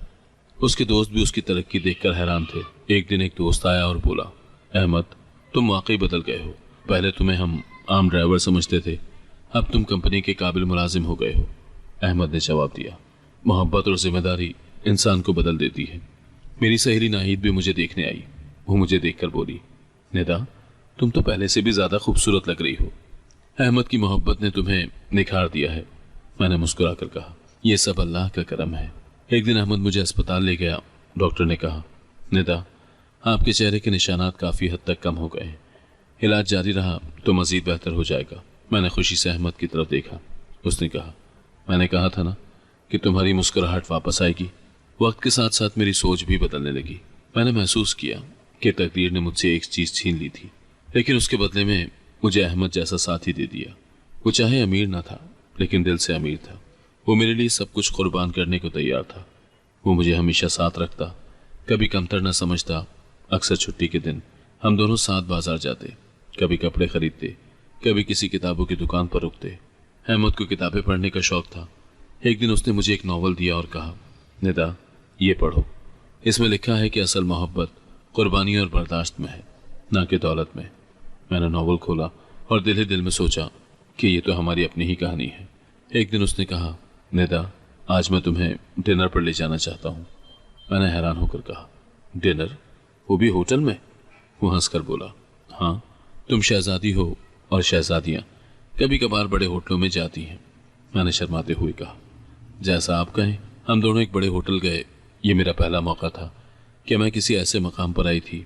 उसके दोस्त भी उसकी तरक्की देखकर हैरान थे। एक दिन एक दोस्त आया और बोला, अहमद, तुम वाकई बदल गए हो। पहले तुम्हें हम आम ड्राइवर समझते थे, अब तुम कंपनी के काबिल मुलाजिम हो गए हो। अहमद ने जवाब दिया, मोहब्बत और जिम्मेदारी इंसान को बदल देती है। मेरी सहेली नाहिद भी मुझे देखने आई। वो मुझे देखकर बोली, निदा, तुम तो पहले से भी ज्यादा खूबसूरत लग रही हो। अहमद की मोहब्बत ने तुम्हें निखार दिया है। मैंने मुस्कुरा कर कहा, यह सब अल्लाह का करम है। एक दिन अहमद मुझे अस्पताल ले गया। डॉक्टर ने कहा, निदा, आपके चेहरे के निशानात काफ़ी हद तक कम हो गए हैं, इलाज जारी रहा तो मज़ीद बेहतर हो जाएगा। मैंने खुशी से अहमद की तरफ देखा। उसने कहा, मैंने कहा था ना कि तुम्हारी मुस्कुराहट वापस आएगी। वक्त के साथ साथ मेरी सोच भी बदलने लगी। मैंने महसूस किया कि तकदीर ने मुझसे एक चीज छीन ली थी, लेकिन उसके बदले में मुझे अहमद जैसा साथी दे दिया। वो चाहे अमीर ना था, लेकिन दिल से अमीर था। वो मेरे लिए सब कुछ कुर्बान करने को तैयार था। वो मुझे हमेशा साथ रखता, कभी कमतर न समझता। अक्सर छुट्टी के दिन हम दोनों साथ बाजार जाते, कभी कपड़े खरीदते, कभी किसी किताबों की दुकान पर रुकते। अहमद को किताबें पढ़ने का शौक था। एक दिन उसने मुझे एक नॉवल दिया और कहा, निदा, ये पढ़ो। इसमें लिखा है कि असल मोहब्बत कुर्बानी और बर्दाश्त में है, ना कि दौलत में। मैंने नॉवल खोला और दिल ही दिल में सोचा कि ये तो हमारी अपनी ही कहानी है। एक दिन उसने कहा, निदा, आज मैं तुम्हें डिनर पर ले जाना चाहता हूँ। मैंने हैरान होकर कहा, डिनर? वो भी होटल में? वो हंसकर बोला, हाँ, तुम शहजादी हो और शहजादियाँ कभी कभार बड़े होटलों में जाती हैं। मैंने शर्माते हुए कहा, जैसा आप कहें। हम दोनों एक बड़े होटल गए। ये मेरा पहला मौका था कि मैं किसी ऐसे मकाम पर आई थी।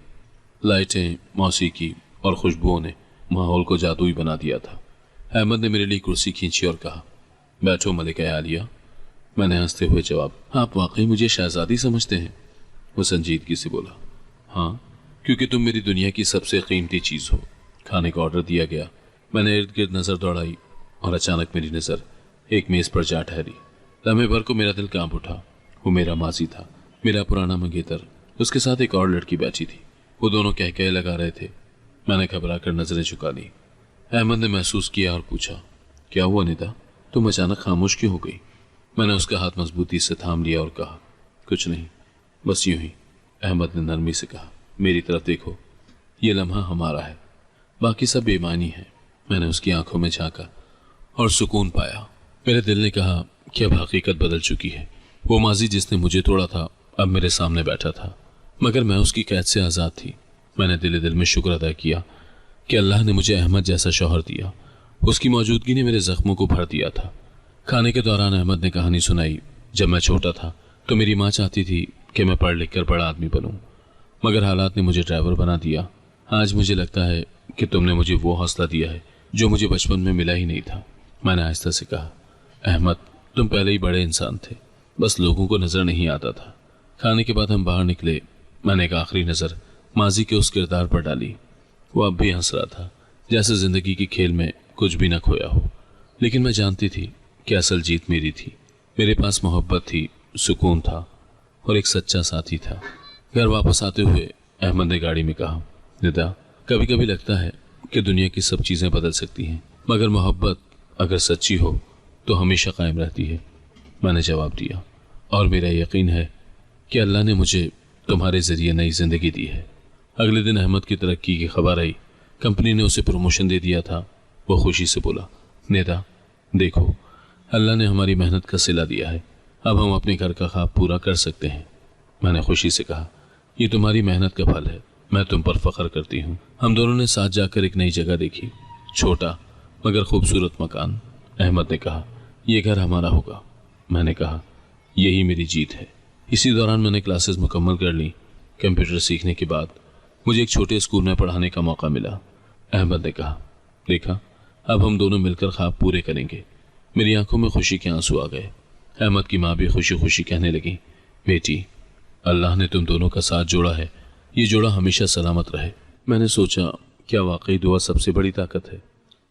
लाइटें, मौसीकी और खुशबुओं ने माहौल को जादुई बना दिया था। अहमद ने मेरे लिए कुर्सी खींची और कहा, बैठो मलिका आलिया। मैंने हंसते हुए जवाब, आप वाकई मुझे शहजादी समझते हैं? वो संजीदगी से बोला, हाँ, क्योंकि तुम मेरी दुनिया की सबसे कीमती चीज़ हो। खाने का ऑर्डर दिया गया। मैंने इर्द गिर्द नज़र दौड़ाई और अचानक मेरी नज़र एक मेज़ पर जा ठहरी। लम्हे भर को मेरा दिल कांप उठा। वो मेरा माजी था, मेरा पुराना मंगेतर। उसके साथ एक और लड़की बैठी थी। वो दोनों कह लगा रहे थे। मैंने घबरा कर नजरें झुका ली। अहमद ने महसूस किया और पूछा, क्या हुआ निदा, तुम अचानक खामोश क्यों हो गई? मैंने उसका हाथ मजबूती से थाम लिया और कहा, कुछ नहीं, बस यूं ही। अहमद ने नरमी से कहा, मेरी तरफ देखो, ये लम्हा हमारा है, बाकी सब बेईमानी है। मैंने उसकी आंखों में झांका और सुकून पाया। मेरे दिल ने कहा कि अब हकीकत बदल चुकी है। वो माजी जिसने मुझे तोड़ा था अब मेरे सामने बैठा था, मगर मैं उसकी कैद से आज़ाद थी। मैंने दिल में शुक्र अदा किया कि अल्लाह ने मुझे अहमद जैसा शौहर दिया। उसकी मौजूदगी ने मेरे जख्मों को भर दिया था। खाने के दौरान अहमद ने कहानी सुनाई। जब मैं छोटा था तो मेरी माँ चाहती थी कि मैं पढ़ लिख कर बड़ा आदमी बनूं, मगर हालात ने मुझे ड्राइवर बना दिया। आज मुझे लगता है कि तुमने मुझे वो हौसला दिया है जो मुझे बचपन में मिला ही नहीं था। मैंने आहिस्ता से कहा, अहमद, तुम पहले ही बड़े इंसान थे, बस लोगों को नजर नहीं आता था। खाने के बाद हम बाहर निकले। मैंने एक आखिरी नज़र माजी के उस किरदार पर डाली। वो अब भी हंस रहा था, जैसे जिंदगी के खेल में कुछ भी न खोया हो। लेकिन मैं जानती थी कि असल जीत मेरी थी। मेरे पास मोहब्बत थी, सुकून था और एक सच्चा साथी था। घर वापस आते हुए अहमद ने गाड़ी में कहा, निदा, कभी कभी लगता है कि दुनिया की सब चीज़ें बदल सकती हैं, मगर मोहब्बत अगर सच्ची हो तो हमेशा कायम रहती है। मैंने जवाब दिया, और मेरा यकीन है कि अल्लाह ने मुझे तुम्हारे ज़रिए नई ज़िंदगी दी है। अगले दिन अहमद की तरक्की की खबर आई। कंपनी ने उसे प्रमोशन दे दिया था। वो खुशी से बोला, नेता, देखो, अल्लाह ने हमारी मेहनत का सिला दिया है। अब हम अपने घर का ख्वाब पूरा कर सकते हैं। मैंने खुशी से कहा, ये तुम्हारी मेहनत का फल है, मैं तुम पर फख्र करती हूँ। हम दोनों ने साथ जाकर एक नई जगह देखी, छोटा मगर खूबसूरत मकान। अहमद ने कहा, यह घर हमारा होगा। मैंने कहा, यही मेरी जीत है। इसी दौरान मैंने क्लासेस मुकम्मल कर ली। कंप्यूटर सीखने के बाद मुझे एक छोटे स्कूल में पढ़ाने का मौका मिला। अहमद ने कहा, देखा, अब हम दोनों मिलकर ख्वाब पूरे करेंगे। मेरी आंखों में खुशी के आंसू आ गए। अहमद की माँ भी खुशी खुशी कहने लगी, बेटी, अल्लाह ने तुम दोनों का साथ जोड़ा है, ये जोड़ा हमेशा सलामत रहे। मैंने सोचा, क्या वाकई दुआ सबसे बड़ी ताकत है।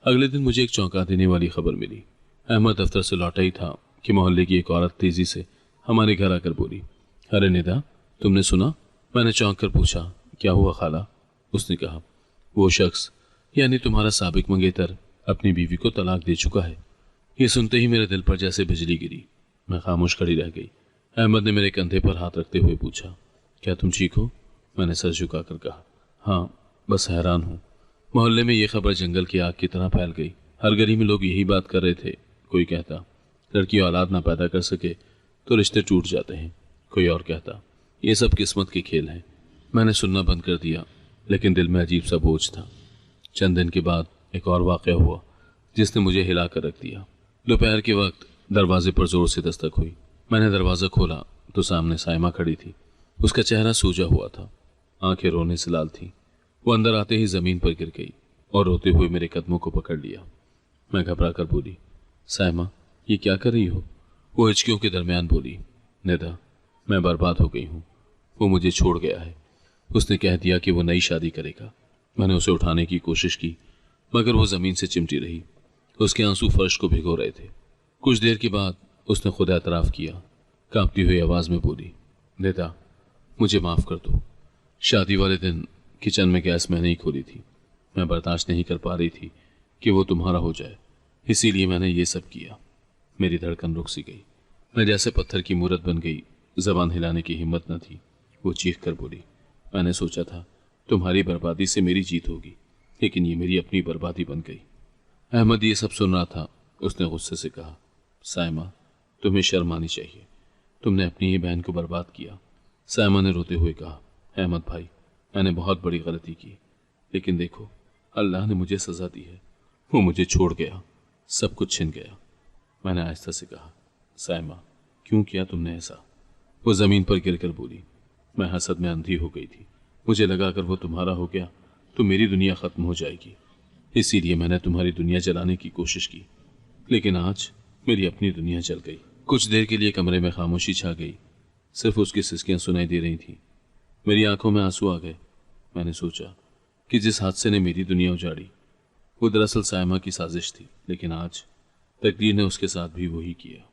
अगले दिन मुझे एक चौंका देने वाली खबर मिली। अहमद दफ्तर से लौटा ही था कि मोहल्ले की एक औरत तेजी से हमारे घर आकर बोली, अरे निदा, तुमने सुना? मैंने चौंक कर पूछा, क्या हुआ खाला? उसने कहा, वो शख्स यानी तुम्हारा साबिक मंगेतर अपनी बीवी को तलाक दे चुका है। ये सुनते ही मेरे दिल पर जैसे बिजली गिरी। मैं खामोश खड़ी रह गई। अहमद ने मेरे कंधे पर हाथ रखते हुए पूछा, क्या तुम ठीक हो? मैंने सर झुकाकर कहा, हाँ, बस हैरान हूँ। मोहल्ले में ये खबर जंगल की आग की तरह फैल गई। हर गली में लोग यही बात कर रहे थे। कोई कहता, लड़की औलाद ना पैदा कर सके तो रिश्ते टूट जाते हैं। कोई और कहता, ये सब किस्मत के खेल हैं। मैंने सुनना बंद कर दिया, लेकिन दिल में अजीब सा बोझ था। चंद दिन के बाद एक और वाक़या हुआ जिसने मुझे हिला कर रख दिया। दोपहर के वक्त दरवाजे पर जोर से दस्तक हुई। मैंने दरवाज़ा खोला तो सामने साइमा खड़ी थी। उसका चेहरा सूजा हुआ था, आंखें रोने से लाल थीं। वो अंदर आते ही ज़मीन पर गिर गई और रोते हुए मेरे कदमों को पकड़ लिया। मैं घबरा कर बोली, साइमा ये क्या कर रही हो? वो हिचकियों के दरमियान बोली, निदा मैं बर्बाद हो गई हूँ। वो मुझे छोड़ गया है। उसने कह दिया कि वो नई शादी करेगा। मैंने उसे उठाने की कोशिश की मगर वो ज़मीन से चिमटी रही। उसके आंसू फर्श को भिगो रहे थे। कुछ देर के बाद उसने खुद एतराफ़ किया। कांपती हुई आवाज़ में बोली, निदा मुझे माफ़ कर दो। शादी वाले दिन किचन में गैस मैंने ही खोली थी। मैं बर्दाश्त नहीं कर पा रही थी कि वो तुम्हारा हो जाए, इसीलिए मैंने ये सब किया। मेरी धड़कन रुक सी गई। मैं जैसे पत्थर की मूरत बन गई। जबान हिलाने की हिम्मत न थी। वो चीख कर बोली, मैंने सोचा था तुम्हारी बर्बादी से मेरी जीत होगी, लेकिन ये मेरी अपनी बर्बादी बन गई। अहमद ये सब सुन रहा था। उसने गुस्से से कहा, साइमा तुम्हें शर्म आनी चाहिए। तुमने अपनी ही बहन को बर्बाद किया। साइमा ने रोते हुए कहा, अहमद भाई मैंने बहुत बड़ी गलती की, लेकिन देखो अल्लाह ने मुझे सज़ा दी है। वो मुझे छोड़ गया, सब कुछ छिन गया। मैंने आहिस्ता से कहा, साइमा क्यों किया तुमने ऐसा? वो ज़मीन पर गिर कर बोली, मैं हसद में अंधी हो गई थी। मुझे लगा अगर वो तुम्हारा हो गया तो मेरी दुनिया ख़त्म हो जाएगी, इसीलिए मैंने तुम्हारी दुनिया जलाने की कोशिश की, लेकिन आज मेरी अपनी दुनिया जल गई। कुछ देर के लिए कमरे में खामोशी छा गई। सिर्फ उसकी सिसकियाँ सुनाई दे रही थीं। मेरी आंखों में आंसू आ गए। मैंने सोचा कि जिस हादसे ने मेरी दुनिया उजाड़ी वो दरअसल साइमा की साजिश थी, लेकिन आज तकदीर ने उसके साथ भी वही किया।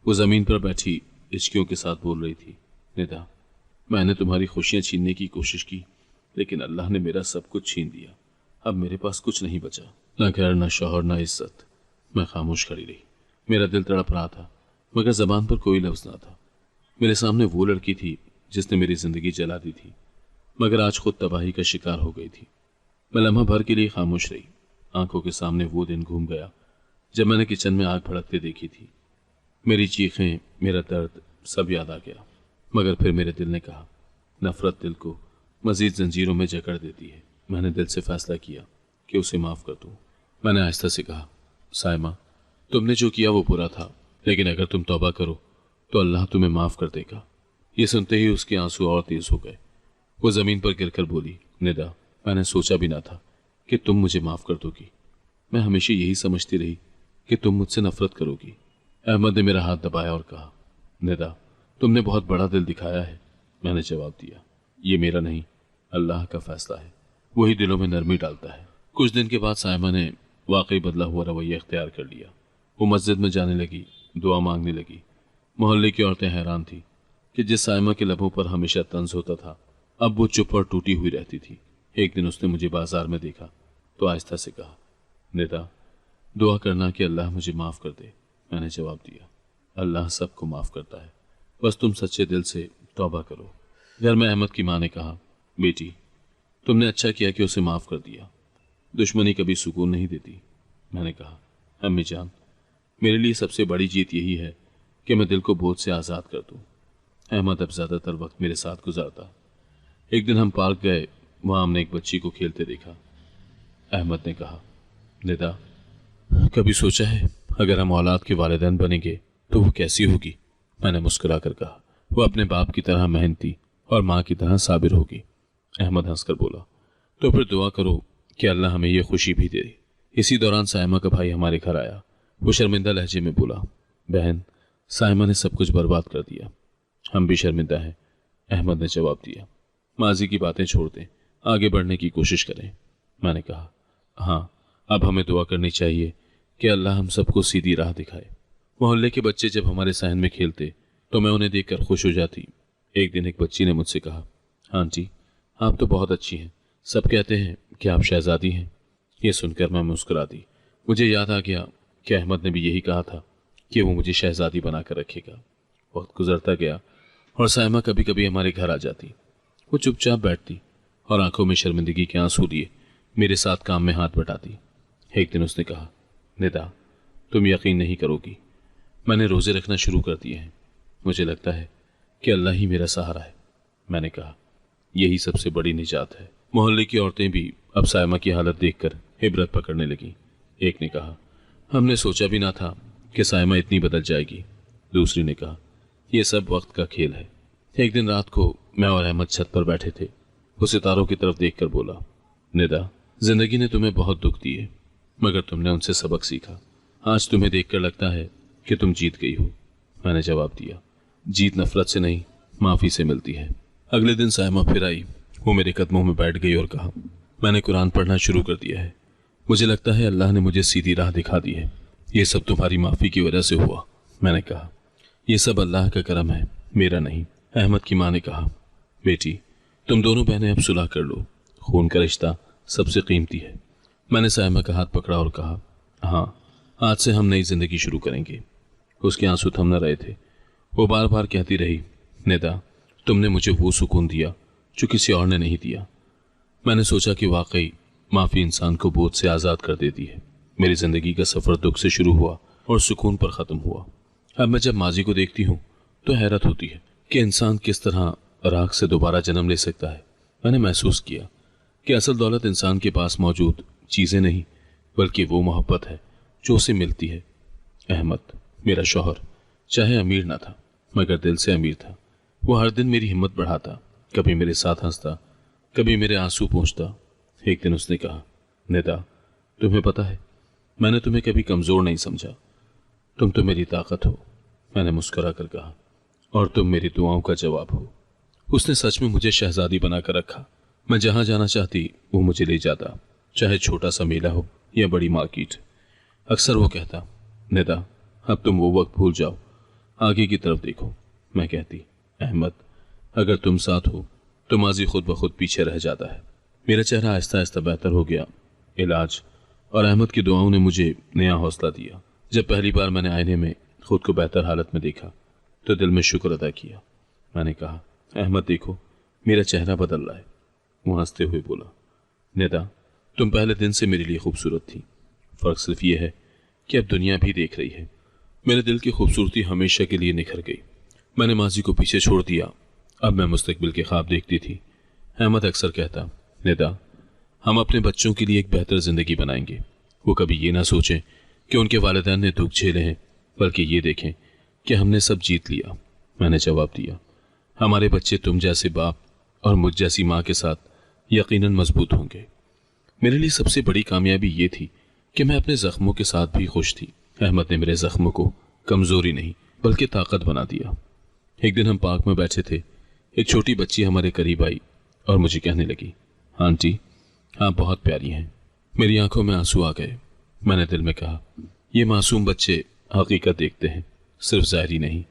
वो ज़मीन पर बैठी हिचकियों के साथ बोल रही थी, निदा मैंने तुम्हारी खुशियाँ छीनने की कोशिश की, लेकिन अल्लाह ने मेरा सब कुछ छीन दिया। अब मेरे पास कुछ नहीं बचा, न घर, न शौहर, न इज्जत। मैं खामोश खड़ी रही। मेरा दिल तड़प रहा था मगर ज़बान पर कोई लफ्ज़ ना था। मेरे सामने वो लड़की थी जिसने मेरी ज़िंदगी जला दी थी, मगर आज खुद तबाही का शिकार हो गई थी। मैं लम्हा भर के लिए खामोश रही। आंखों के सामने वो दिन घूम गया जब मैंने किचन में आग भड़कते देखी थी। मेरी चीखें, मेरा दर्द सब याद आ गया। मगर फिर मेरे दिल ने कहा, नफ़रत दिल को मज़ीद जंजीरों में जकड़ देती है। मैंने दिल से फैसला किया कि उसे माफ़ कर दूँ। मैंने आहिस्ता से कहा, साइमा तुमने जो किया वो बुरा था, लेकिन अगर तुम तौबा करो तो अल्लाह तुम्हें माफ़ कर देगा। ये सुनते ही उसके आंसू और तेज़ हो गए। वो ज़मीन पर गिरकर बोली, निदा मैंने सोचा भी ना था कि तुम मुझे माफ़ कर दोगी। मैं हमेशा यही समझती रही कि तुम मुझसे नफ़रत करोगी। अहमद ने मेरा हाथ दबाया और कहा, निदा तुमने बहुत बड़ा दिल दिखाया है। मैंने जवाब दिया, ये मेरा नहीं, अल्लाह का फ़ैसला है, वही दिलों में नरमी डालता है। कुछ दिन के बाद साइमा ने वाकई बदला हुआ रवैया इख्तियार कर लिया। वो मस्जिद में जाने लगी, दुआ मांगने लगी। मोहल्ले की औरतें हैरान थी कि जिस साइमा के लबों पर हमेशा तंज होता था, अब वो चुप और टूटी हुई रहती थी। एक दिन उसने मुझे बाजार में देखा तो आहिस्ता से कहा, निदा दुआ करना कि अल्लाह मुझे माफ़ कर दे। मैंने जवाब दिया, अल्लाह सबको माफ़ करता है, बस तुम सच्चे दिल से तौबा करो। घर में अहमद की माँ ने कहा, बेटी तुमने अच्छा किया कि उसे माफ़ कर दिया। दुश्मनी कभी सुकून नहीं देती। मैंने कहा, अम्मी जान मेरे लिए सबसे बड़ी जीत यही है कि मैं दिल को बोझ से आज़ाद कर दूँ। अहमद अब ज़्यादातर वक्त मेरे साथ गुजारता। एक दिन हम पार्क गए, वहाँ हमने एक बच्ची को खेलते देखा। अहमद ने कहा, निदा कभी सोचा है अगर हम औलाद के वालिदैन बनेंगे तो वो कैसी होगी? मैंने मुस्कुरा कर कहा, वो अपने बाप की तरह मेहनती और माँ की तरह साबिर होगी। अहमद हंसकर बोला, तो फिर दुआ करो कि अल्लाह हमें ये खुशी भी दे। इसी दौरान साइमा का भाई हमारे घर आया। वो शर्मिंदा लहजे में बोला, बहन साइमा ने सब कुछ बर्बाद कर दिया। हम भी शर्मिंदा हैं। अहमद ने जवाब दिया, माजी की बातें छोड़ दें, आगे बढ़ने की कोशिश करें। मैंने कहा, हाँ अब हमें दुआ करनी चाहिए कि अल्लाह हम सबको सीधी राह दिखाए। मोहल्ले के बच्चे जब हमारे सहन में खेलते तो मैं उन्हें देखकर खुश हो जाती। एक दिन एक बच्ची ने मुझसे कहा, आंटी आप तो बहुत अच्छी हैं, सब कहते हैं कि आप शहजादी हैं। ये सुनकर मैं मुस्कुरा दी। मुझे याद आ गया कि अहमद ने भी यही कहा था कि वो मुझे शहजादी बनाकर रखेगा। वक्त गुजरता गया और साइमा कभी कभी हमारे घर आ जाती। वो चुपचाप बैठती और आंखों में शर्मिंदगी के आंसू लिए मेरे साथ काम में हाथ बटाती। एक दिन उसने कहा, निदा तुम यकीन नहीं करोगी, मैंने रोज़े रखना शुरू कर दिए हैं। मुझे लगता है कि अल्लाह ही मेरा सहारा है। मैंने कहा, यही सबसे बड़ी निजात है। मोहल्ले की औरतें भी अब साइमा की हालत देखकर इबरत पकड़ने लगी। एक ने कहा, हमने सोचा भी ना था कि साइमा इतनी बदल जाएगी। दूसरी ने कहा, यह सब वक्त का खेल है। एक दिन रात को मैं और अहमद छत पर बैठे थे। वो सितारों की तरफ देखकर बोला, निदा जिंदगी ने तुम्हें बहुत दुख दिए मगर तुमने उनसे सबक सीखा। आज तुम्हें देखकर लगता है कि तुम जीत गई हो। मैंने जवाब दिया, जीत नफरत से नहीं, माफ़ी से मिलती है। अगले दिन सायमा फिर आई। वो मेरे कदमों में बैठ गई और कहा, मैंने कुरान पढ़ना शुरू कर दिया है। मुझे लगता है अल्लाह ने मुझे सीधी राह दिखा दी है। ये सब तुम्हारी माफ़ी की वजह से हुआ। मैंने कहा, यह सब अल्लाह का करम है, मेरा नहीं। अहमद की माँ ने कहा, बेटी तुम दोनों बहनें अब सुलह कर लो, खून का रिश्ता सबसे कीमती है। मैंने सायमा का हाथ पकड़ा और कहा, हाँ, आज से हम नई जिंदगी शुरू करेंगे। उसके आंसू थम न रहे थे। वो बार बार कहती रही, निदा तुमने मुझे वो सुकून दिया जो किसी और ने नहीं दिया। मैंने सोचा कि वाकई माफ़ी इंसान को बोझ से आज़ाद कर देती है। मेरी ज़िंदगी का सफ़र दुख से शुरू हुआ और सुकून पर ख़त्म हुआ। अब मैं जब माजी को देखती हूँ तो हैरत होती है कि इंसान किस तरह राख से दोबारा जन्म ले सकता है। मैंने महसूस किया कि असल दौलत इंसान के पास मौजूद चीज़ें नहीं, बल्कि वो मोहब्बत है जो उसे मिलती है। अहमद मेरा शौहर चाहे अमीर ना था, मगर दिल से अमीर था। वो हर दिन मेरी हिम्मत बढ़ाता, कभी मेरे साथ हंसता, कभी मेरे आंसू पोंछता। एक दिन उसने कहा, निदा तुम्हें पता है, मैंने तुम्हें कभी कमज़ोर नहीं समझा, तुम तो मेरी ताकत हो। मैंने मुस्कुरा कर कहा, और तुम मेरी दुआओं का जवाब हो। उसने सच में मुझे शहजादी बनाकर रखा। मैं जहाँ जाना चाहती वो मुझे ले जाता, चाहे छोटा सा मेला हो या बड़ी मार्केट। अक्सर वो कहता, निदा अब तुम वो वक्त भूल जाओ, आगे की तरफ देखो। मैं कहती, अहमद अगर तुम साथ हो तो माजी खुद ब खुद पीछे रह जाता है। मेरा चेहरा आहिस्ता आहिस्ता बेहतर हो गया। इलाज और अहमद की दुआओं ने मुझे नया हौसला दिया। जब पहली बार मैंने आईने में खुद को बेहतर हालत में देखा तो दिल में शुक्र अदा किया। मैंने कहा, अहमद देखो मेरा चेहरा बदल रहा है। वो हंसते हुए बोला, निदा तुम पहले दिन से मेरे लिए खूबसूरत थी, फ़र्क सिर्फ ये है कि अब दुनिया भी देख रही है। मेरे दिल की खूबसूरती हमेशा के लिए निखर गई। मैंने माजी को पीछे छोड़ दिया, अब मैं मुस्तकबिल के ख्वाब देखती थी। अहमद अक्सर कहता, निदा हम अपने बच्चों के लिए एक बेहतर ज़िंदगी बनाएंगे। वो कभी ये ना सोचें कि उनके वालिदैन ने दुख झेले हैं, बल्कि ये देखें कि हमने सब जीत लिया। मैंने जवाब दिया, हमारे बच्चे तुम जैसे बाप और मुझ जैसी माँ के साथ यकीनन मजबूत होंगे। मेरे लिए सबसे बड़ी कामयाबी ये थी कि मैं अपने ज़ख्मों के साथ भी खुश थी। अहमद ने मेरे ज़ख्मों को कमज़ोरी नहीं बल्कि ताकत बना दिया। एक दिन हम पार्क में बैठे थे। एक छोटी बच्ची हमारे करीब आई और मुझे कहने लगी, आंटी आप बहुत प्यारी हैं। मेरी आंखों में आंसू आ गए। मैंने दिल में कहा, ये मासूम बच्चे हकीकत देखते हैं, सिर्फ ज़ाहिरी नहीं।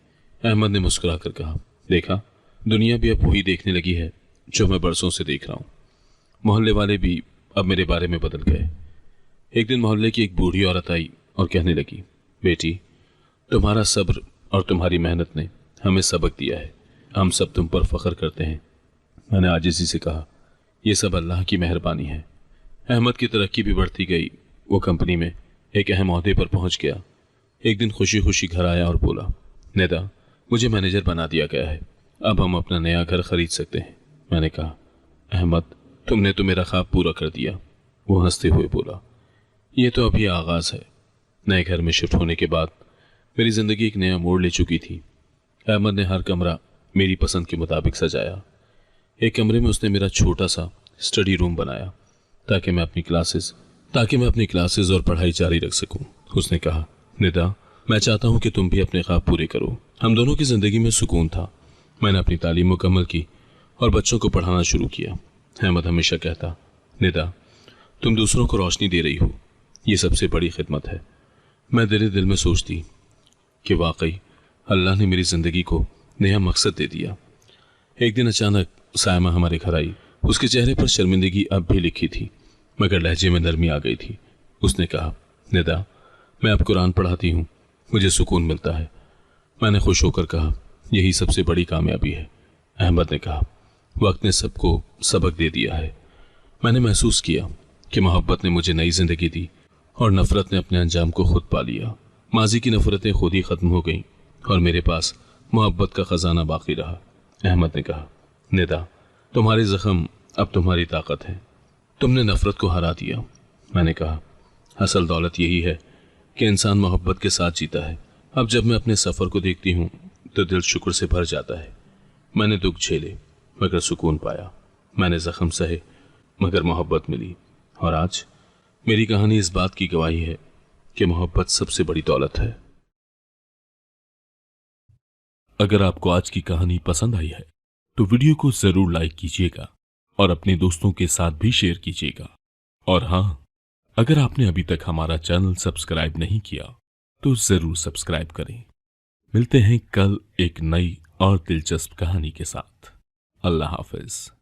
अहमद ने मुस्कुरा कर कहा, देखा दुनिया भी अब वही देखने लगी है जो मैं बरसों से देख रहा हूँ। मोहल्ले वाले भी अब मेरे बारे में बदल गए। एक दिन मोहल्ले की एक बूढ़ी औरत आई और कहने लगी, बेटी तुम्हारा सब्र और तुम्हारी मेहनत ने हमें सबक दिया है, हम सब तुम पर फख्र करते हैं। मैंने आजिज़ी से कहा, यह सब अल्लाह की मेहरबानी है। अहमद की तरक्की भी बढ़ती गई। वो कंपनी में एक अहम ओहदे पर पहुंच गया। एक दिन खुशी खुशी घर आया और बोला, निदा मुझे मैनेजर बना दिया गया है, अब हम अपना नया घर खरीद सकते हैं। मैंने कहा, अहमद तुमने तो मेरा ख्वाब पूरा कर दिया। वो हंसते हुए बोला, ये तो अभी आगाज़ है। नए घर में शिफ्ट होने के बाद मेरी ज़िंदगी एक नया मोड़ ले चुकी थी। अहमद ने हर कमरा मेरी पसंद के मुताबिक सजाया। एक कमरे में उसने मेरा छोटा सा स्टडी रूम बनाया ताकि मैं अपनी क्लासेस और पढ़ाई जारी रख सकूं। उसने कहा, निदा मैं चाहता हूं कि तुम भी अपने ख्वाब पूरे करो। हम दोनों की ज़िंदगी में सुकून था। मैंने अपनी तालीम मुकम्मल की और बच्चों को पढ़ाना शुरू किया। अहमद हमेशा कहता, निदा तुम दूसरों को रोशनी दे रही हो, ये सबसे बड़ी खिदमत है। मैं दिल दिल में सोचती कि वाकई अल्लाह ने मेरी ज़िंदगी को नया मकसद दे दिया। एक दिन अचानक सायमा हमारे घर आई। उसके चेहरे पर शर्मिंदगी अब भी लिखी थी, मगर लहजे में नरमी आ गई थी। उसने कहा, निदा मैं अब कुरान पढ़ाती हूँ, मुझे सुकून मिलता है। मैंने खुश होकर कहा, यही सबसे बड़ी कामयाबी है। अहमद ने कहा, वक्त ने सबको सबक दे दिया है। मैंने महसूस किया कि मोहब्बत ने मुझे नई जिंदगी दी और नफरत ने अपने अंजाम को खुद पा लिया। माजी की नफरतें खुद ही खत्म हो गईं और मेरे पास मोहब्बत का खजाना बाकी रहा। अहमद ने कहा, निदा तुम्हारे जख्म अब तुम्हारी ताकत है, तुमने नफरत को हरा दिया। मैंने कहा, असल दौलत यही है कि इंसान मोहब्बत के साथ जीता है। अब जब मैं अपने सफ़र को देखती हूँ तो दिल शुक्र से भर जाता है। मैंने दुख झेले मगर सुकून पाया, मैंने जख्म सहे मगर मोहब्बत मिली, और आज मेरी कहानी इस बात की गवाही है कि मोहब्बत सबसे बड़ी दौलत है। अगर आपको आज की कहानी पसंद आई है तो वीडियो को जरूर लाइक कीजिएगा और अपने दोस्तों के साथ भी शेयर कीजिएगा। और हाँ, अगर आपने अभी तक हमारा चैनल सब्सक्राइब नहीं किया तो जरूर सब्सक्राइब करें। मिलते हैं कल एक नई और दिलचस्प कहानी के साथ। अल्लाह हाफिज।